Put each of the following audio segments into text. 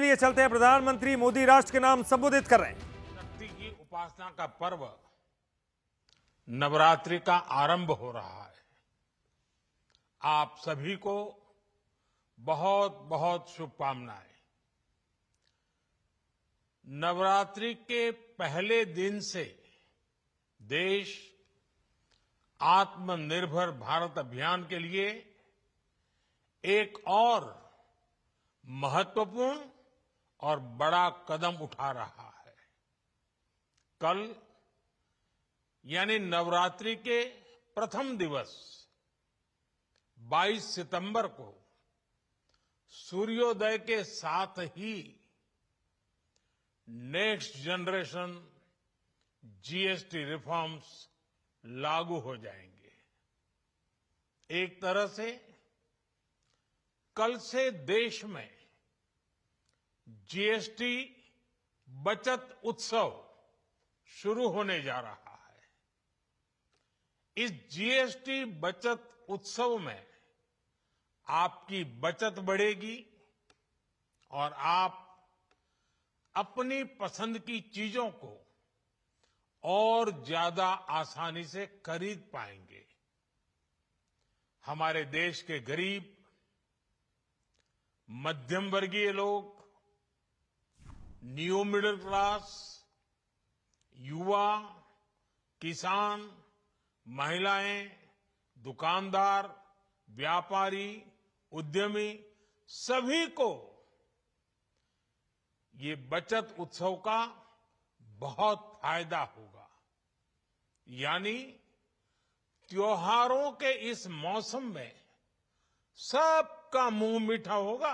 लिए चलते हैं। प्रधानमंत्री मोदी राष्ट्र के नाम संबोधित कर रहे हैं। शक्ति की उपासना का पर्व नवरात्रि का आरंभ हो रहा है। आप सभी को बहुत बहुत शुभकामनाएं। नवरात्रि के पहले दिन से देश आत्मनिर्भर भारत अभियान के लिए एक और महत्वपूर्ण और बड़ा कदम उठा रहा है। कल यानी नवरात्रि के प्रथम दिवस 22 सितंबर को सूर्योदय के साथ ही नेक्स्ट जनरेशन जीएसटी रिफॉर्म्स लागू हो जाएंगे। एक तरह से कल से देश में जीएसटी बचत उत्सव शुरू होने जा रहा है। इस जीएसटी बचत उत्सव में आपकी बचत बढ़ेगी और आप अपनी पसंद की चीजों को और ज्यादा आसानी से खरीद पाएंगे। हमारे देश के गरीब, मध्यम वर्गीय लोग, न्यू मिडिल क्लास, युवा, किसान, महिलाएं, दुकानदार, व्यापारी, उद्यमी सभी को ये बचत उत्सव का बहुत फायदा होगा। यानी त्योहारों के इस मौसम में सबका मुंह मीठा होगा।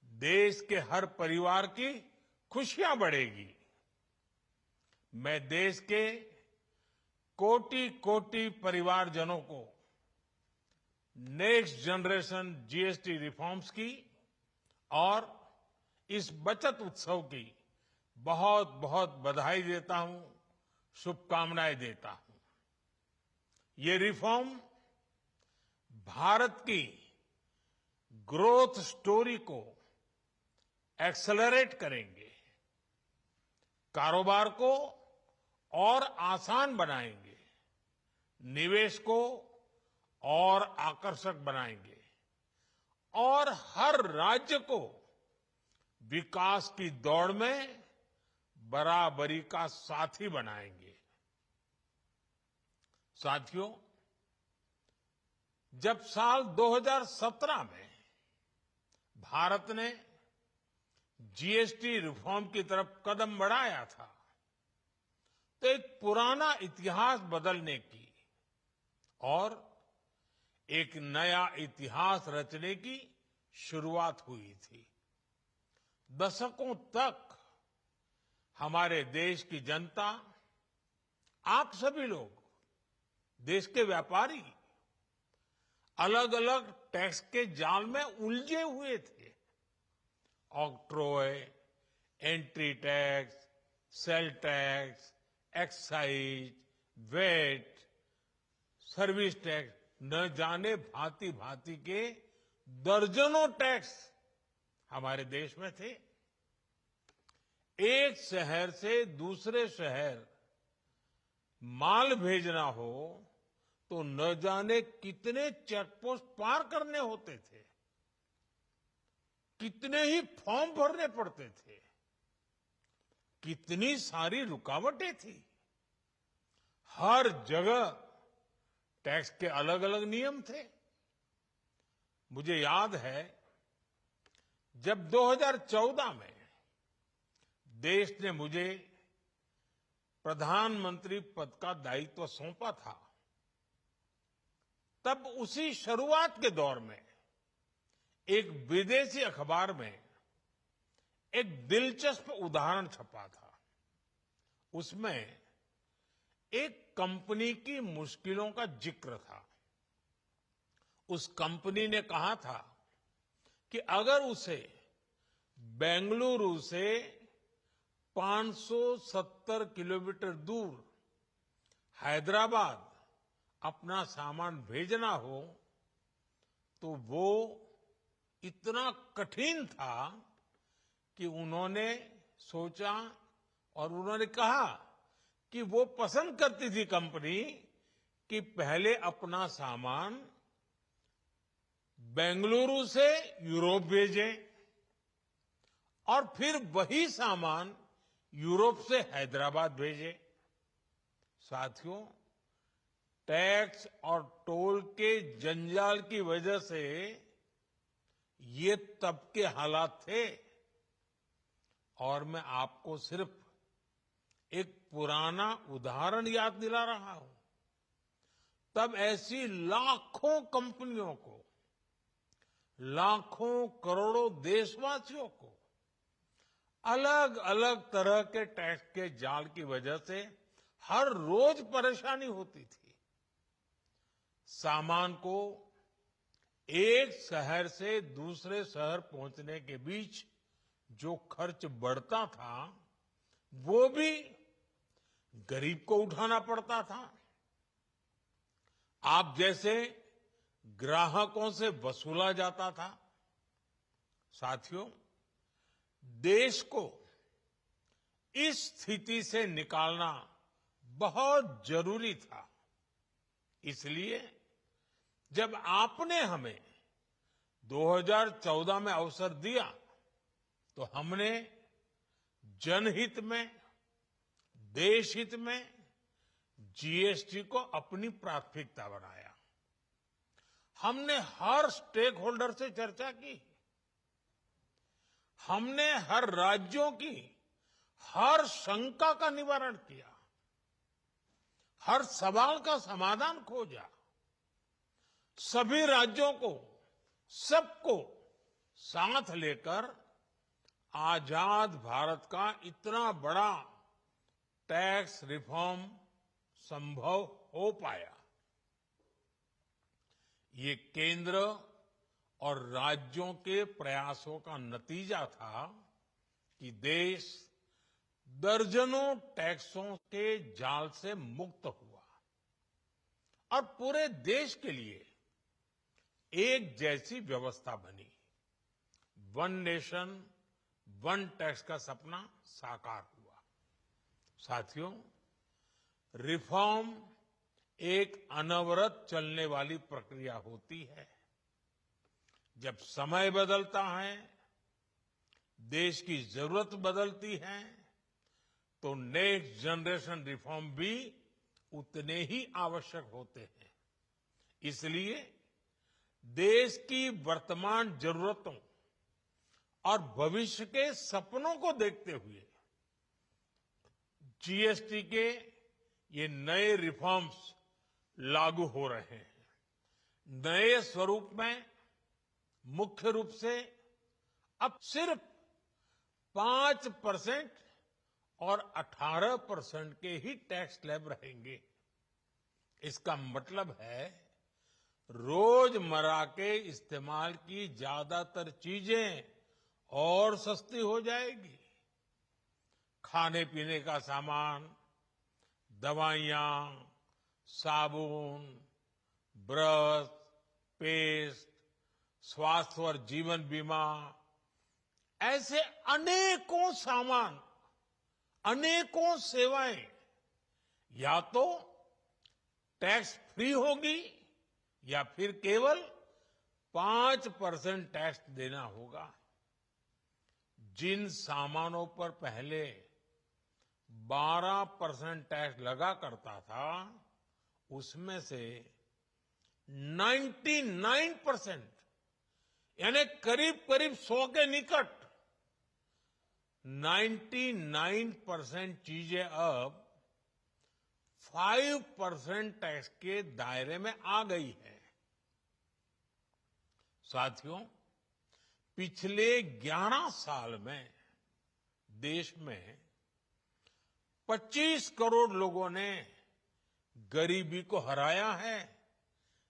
देश के हर परिवार की खुशियां बढ़ेगी। मैं देश के कोटि कोटि परिवारजनों को नेक्स्ट जनरेशन जीएसटी रिफॉर्म्स की और इस बचत उत्सव की बहुत बहुत बधाई देता हूं, शुभकामनाएं देता हूं। ये रिफॉर्म भारत की ग्रोथ स्टोरी को एक्सेलरेट करेंगे, कारोबार को और आसान बनाएंगे, निवेश को और आकर्षक बनाएंगे और हर राज्य को विकास की दौड़ में बराबरी का साथी बनाएंगे। साथियों, जब साल 2017 में भारत ने जीएसटी रिफॉर्म की तरफ कदम बढ़ाया था तो एक पुराना इतिहास बदलने की और एक नया इतिहास रचने की शुरुआत हुई थी। दशकों तक हमारे देश की जनता, आप सभी लोग, देश के व्यापारी अलग अलग टैक्स के जाल में उलझे हुए थे। Octroi, entry tax, sale tax, excise, VAT, service tax, न जाने भांति भांति के दर्जनों टैक्स हमारे देश में थे। एक शहर से दूसरे शहर माल भेजना हो तो न जाने कितने चेकपोस्ट पार करने होते थे, कितने ही फॉर्म भरने पड़ते थे, कितनी सारी रुकावटें थी। हर जगह टैक्स के अलग अलग नियम थे। मुझे याद है जब 2014 में देश ने मुझे प्रधानमंत्री पद का दायित्व सौंपा था, तब उसी शुरुआत के दौर में एक विदेशी अखबार में एक दिलचस्प उदाहरण छपा था। उसमें एक कंपनी की मुश्किलों का जिक्र था। उस कंपनी ने कहा था कि अगर उसे बेंगलुरु से 570 किलोमीटर दूर हैदराबाद अपना सामान भेजना हो तो वो इतना कठिन था कि उन्होंने सोचा और उन्होंने कहा कि वो पसंद करती थी कंपनी कि पहले अपना सामान बेंगलुरु से यूरोप भेजें और फिर वही सामान यूरोप से हैदराबाद भेजें। साथियों, टैक्स और टोल के जंजाल की वजह से ये तब के हालात थे। और मैं आपको सिर्फ एक पुराना उदाहरण याद दिला रहा हूं। तब ऐसी लाखों कंपनियों को, लाखों करोड़ों देशवासियों को अलग अलग तरह के टैक्स के जाल की वजह से हर रोज परेशानी होती थी। सामान को एक शहर से दूसरे शहर पहुंचने के बीच जो खर्च बढ़ता था वो भी गरीब को उठाना पड़ता था। आप जैसे ग्राहकों से वसूला जाता था। साथियों, देश को इस स्थिति से निकालना बहुत जरूरी था। इसलिए जब आपने हमें 2014 में अवसर दिया तो हमने जनहित में, देश हित में जीएसटी को अपनी प्राथमिकता बनाया। हमने हर स्टेक होल्डर से चर्चा की। हमने हर राज्यों की हर शंका का निवारण किया, हर सवाल का समाधान खोजा। सभी राज्यों को, सबको साथ लेकर आजाद भारत का इतना बड़ा टैक्स रिफॉर्म संभव हो पाया। ये केंद्र और राज्यों के प्रयासों का नतीजा था कि देश दर्जनों टैक्सों के जाल से मुक्त हुआ और पूरे देश के लिए एक जैसी व्यवस्था बनी। वन नेशन वन टैक्स का सपना साकार हुआ। साथियों, रिफॉर्म एक अनवरत चलने वाली प्रक्रिया होती है। जब समय बदलता है, देश की जरूरत बदलती है, तो नेक्स्ट जनरेशन रिफॉर्म भी उतने ही आवश्यक होते हैं। इसलिए देश की वर्तमान जरूरतों और भविष्य के सपनों को देखते हुए जीएसटी के ये नए रिफॉर्म्स लागू हो रहे हैं। नए स्वरूप में मुख्य रूप से अब सिर्फ 5% और 18% के ही टैक्स स्लैब रहेंगे। इसका मतलब है रोजमर्रा के इस्तेमाल की ज्यादातर चीजें और सस्ती हो जाएगी। खाने पीने का सामान, दवाइयां, साबुन, ब्रश, पेस्ट, स्वास्थ्य और जीवन बीमा, ऐसे अनेकों सामान, अनेकों सेवाएं या तो टैक्स फ्री होगी या फिर केवल 5% टैक्स देना होगा। जिन सामानों पर पहले 12% टैक्स लगा करता था, उसमें से 99% यानी करीब करीब 100 के निकट 99% चीजें अब 5% टैक्स के दायरे में आ गई है। साथियों, पिछले 11 साल में देश में 25 करोड़ लोगों ने गरीबी को हराया है,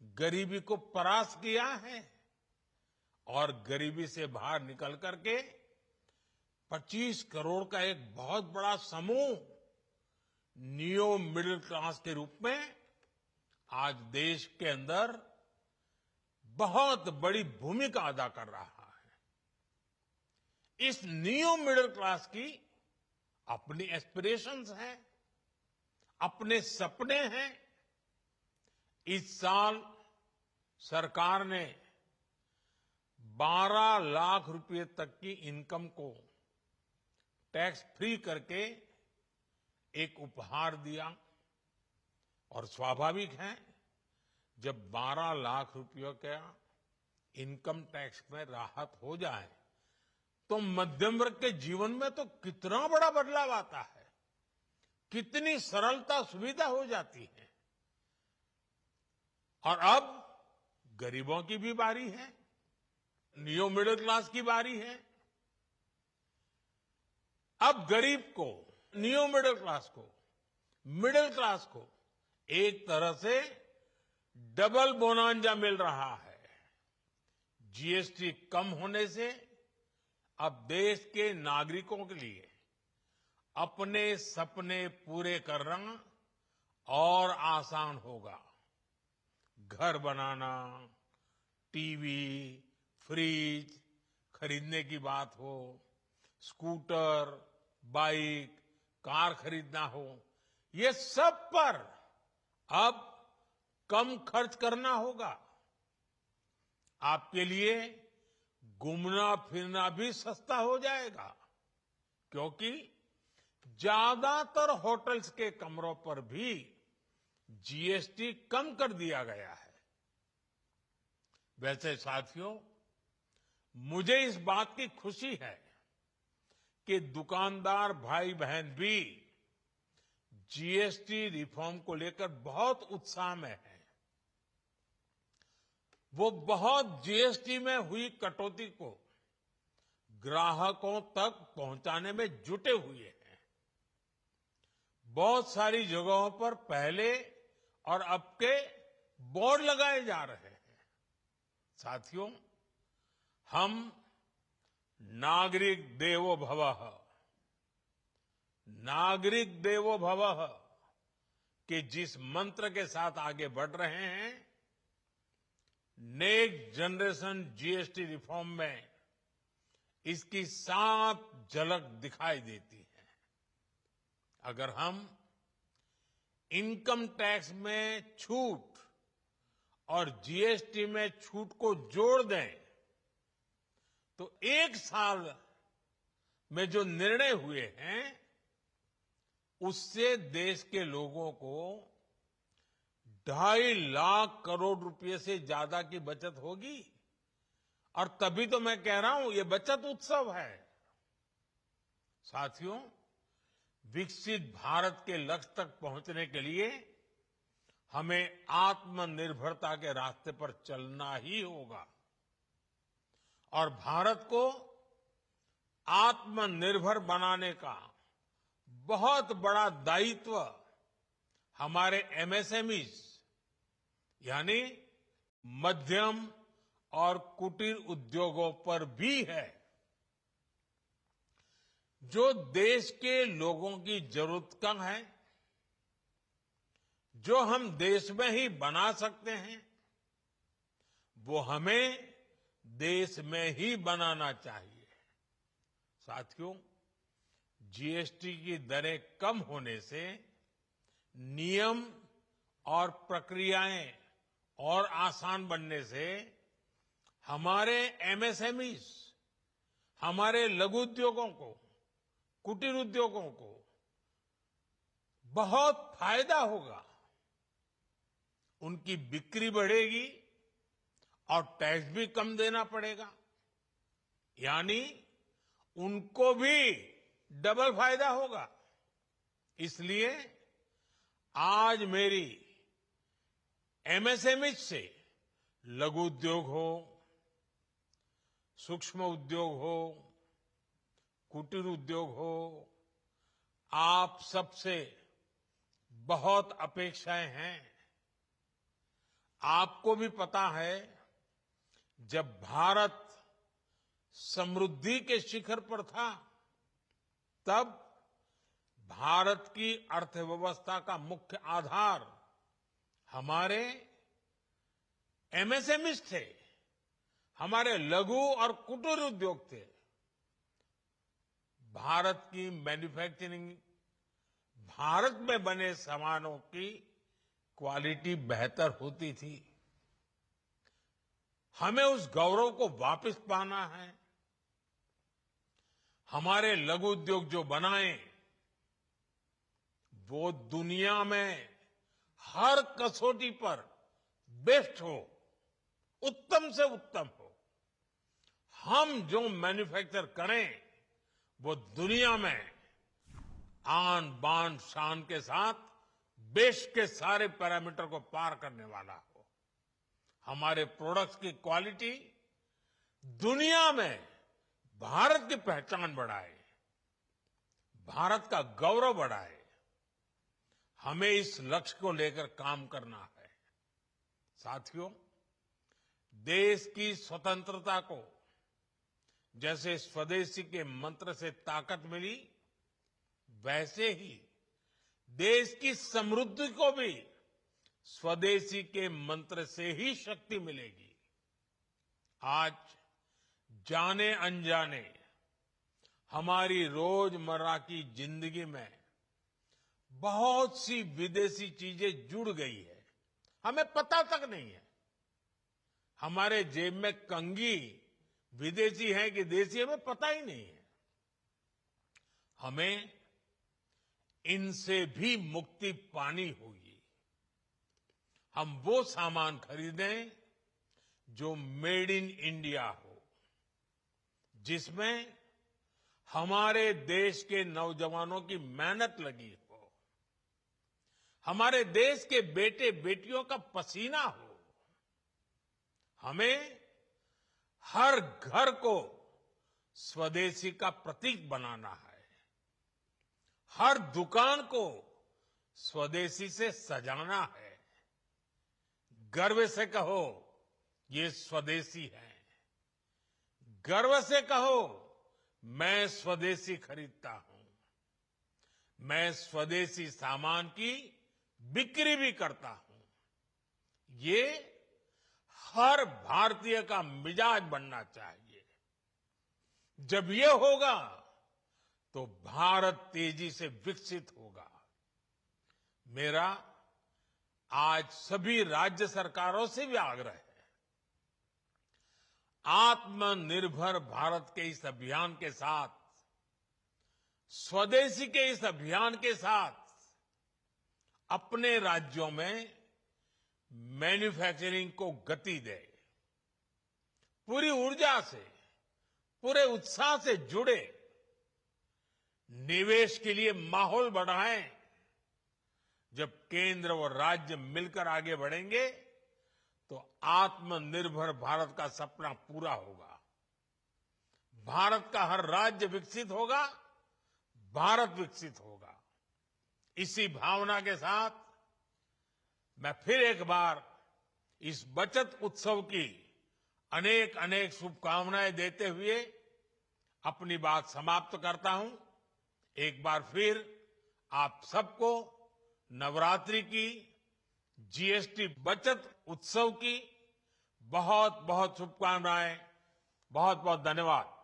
गरीबी को परास्त किया है और गरीबी से बाहर निकल करके 25 करोड़ का एक बहुत बड़ा समूह नियो मिडिल क्लास के रूप में आज देश के अंदर बहुत बड़ी भूमिका अदा कर रहा है। इस न्यू मिडिल क्लास की अपनी एस्पिरेशंस हैं, अपने सपने हैं। इस साल सरकार ने 12 लाख रुपए तक की इनकम को टैक्स फ्री करके एक उपहार दिया। और स्वाभाविक है, जब 12 लाख रुपयों का इनकम टैक्स में राहत हो जाए तो मध्यम वर्ग के जीवन में तो कितना बड़ा बदलाव आता है, कितनी सरलता सुविधा हो जाती है। और अब गरीबों की भी बारी है, न्यू मिडिल क्लास की बारी है। अब गरीब को, न्यू मिडिल क्लास को एक तरह से डबल बोनांजा मिल रहा है। जीएसटी कम होने से अब देश के नागरिकों के लिए अपने सपने पूरे करना और आसान होगा। घर बनाना, टीवी, फ्रिज खरीदने की बात हो, स्कूटर, बाइक, कार खरीदना हो, ये सब पर अब कम खर्च करना होगा। आपके लिए घूमना फिरना भी सस्ता हो जाएगा, क्योंकि ज्यादातर होटल्स के कमरों पर भी जीएसटी कम कर दिया गया है। वैसे साथियों, मुझे इस बात की खुशी है कि दुकानदार भाई बहन भी जीएसटी रिफॉर्म को लेकर बहुत उत्साह में हैं। वो बहुत जीएसटी में हुई कटौती को ग्राहकों तक पहुंचाने में जुटे हुए हैं। बहुत सारी जगहों पर पहले और अब के बोर्ड लगाए जा रहे हैं। साथियों, हम नागरिक देवो भवः के जिस मंत्र के साथ आगे बढ़ रहे हैं, नेक्स्ट जनरेशन जीएसटी रिफॉर्म में इसकी साफ झलक दिखाई देती है। अगर हम इनकम टैक्स में छूट और जीएसटी में छूट को जोड़ दें तो एक साल में जो निर्णय हुए हैं उससे देश के लोगों को 2.5 लाख करोड़ रुपए से ज्यादा की बचत होगी। और तभी तो मैं कह रहा हूं, ये बचत उत्सव है। साथियों, विकसित भारत के लक्ष्य तक पहुंचने के लिए हमें आत्मनिर्भरता के रास्ते पर चलना ही होगा। और भारत को आत्मनिर्भर बनाने का बहुत बड़ा दायित्व हमारे एमएसएमईज यानी मध्यम और कुटीर उद्योगों पर भी है, जो देश के लोगों की जरूरत का है, जो हम देश में ही बना सकते हैं, वो हमें देश में ही बनाना चाहिए। साथियों, जीएसटी की दरें कम होने से नियम और प्रक्रियाएं और आसान बनने से हमारे एमएसएमईज, हमारे लघु उद्योगों को, कुटीर उद्योगों को बहुत फायदा होगा। उनकी बिक्री बढ़ेगी और टैक्स भी कम देना पड़ेगा, यानी उनको भी डबल फायदा होगा। इसलिए आज मेरी एमएसएमई से लघु उद्योग हो, सूक्ष्म उद्योग हो, कुटीर उद्योग हो, आप सबसे बहुत अपेक्षाएं हैं। आपको भी पता है, जब भारत समृद्धि के शिखर पर था, तब भारत की अर्थव्यवस्था का मुख्य आधार हमारे एमएसएमईज थे। हमारे लघु और कुटीर उद्योग थे, भारत की मैन्युफैक्चरिंग, भारत में बने सामानों की क्वालिटी बेहतर होती थी। हमें उस गौरव को वापस पाना है। हमारे लघु उद्योग जो बनाए वो दुनिया में हर कसौटी पर बेस्ट हो, उत्तम से उत्तम हो। हम जो मैन्युफैक्चर करें वो दुनिया में आन बान शान के साथ देश के सारे पैरामीटर को पार करने वाला हो। हमारे प्रोडक्ट्स की क्वालिटी दुनिया में भारत की पहचान बढ़ाए, भारत का गौरव बढ़ाए। हमें इस लक्ष्य को लेकर काम करना है। साथियों, देश की स्वतंत्रता को जैसे स्वदेशी के मंत्र से ताकत मिली, वैसे ही देश की समृद्धि को भी स्वदेशी के मंत्र से ही शक्ति मिलेगी। आज जाने अनजाने हमारी रोजमर्रा की जिंदगी में बहुत सी विदेशी चीजें जुड़ गई है, हमें पता तक नहीं है। हमारे जेब में कंघी विदेशी है कि देसी, हमें पता ही नहीं है। हमें इनसे भी मुक्ति पानी होगी। हम वो सामान खरीदें जो मेड इन इंडिया हो, जिसमें हमारे देश के नौजवानों की मेहनत लगी हो, हमारे देश के बेटे बेटियों का पसीना हो। हमें हर घर को स्वदेशी का प्रतीक बनाना है, हर दुकान को स्वदेशी से सजाना है। गर्व से कहो ये स्वदेशी है, गर्व से कहो मैं स्वदेशी खरीदता हूं, मैं स्वदेशी सामान की बिक्री भी करता हूं। ये हर भारतीय का मिजाज बनना चाहिए। जब ये होगा तो भारत तेजी से विकसित होगा। मेरा आज सभी राज्य सरकारों से भी आग्रह है, आत्मनिर्भर भारत के इस अभियान के साथ, स्वदेशी के इस अभियान के साथ अपने राज्यों में मैन्युफैक्चरिंग को गति दे, पूरी ऊर्जा से, पूरे उत्साह से जुड़े, निवेश के लिए माहौल बढ़ाएं। जब केंद्र और राज्य मिलकर आगे बढ़ेंगे तो आत्मनिर्भर भारत का सपना पूरा होगा। भारत का हर राज्य विकसित होगा, भारत विकसित होगा। इसी भावना के साथ मैं फिर एक बार इस बचत उत्सव की अनेक अनेक शुभकामनाएं देते हुए अपनी बात समाप्त करता हूं। एक बार फिर आप सबको नवरात्रि की, जीएसटी बचत उत्सव की बहुत बहुत शुभकामनाएं। बहुत बहुत धन्यवाद।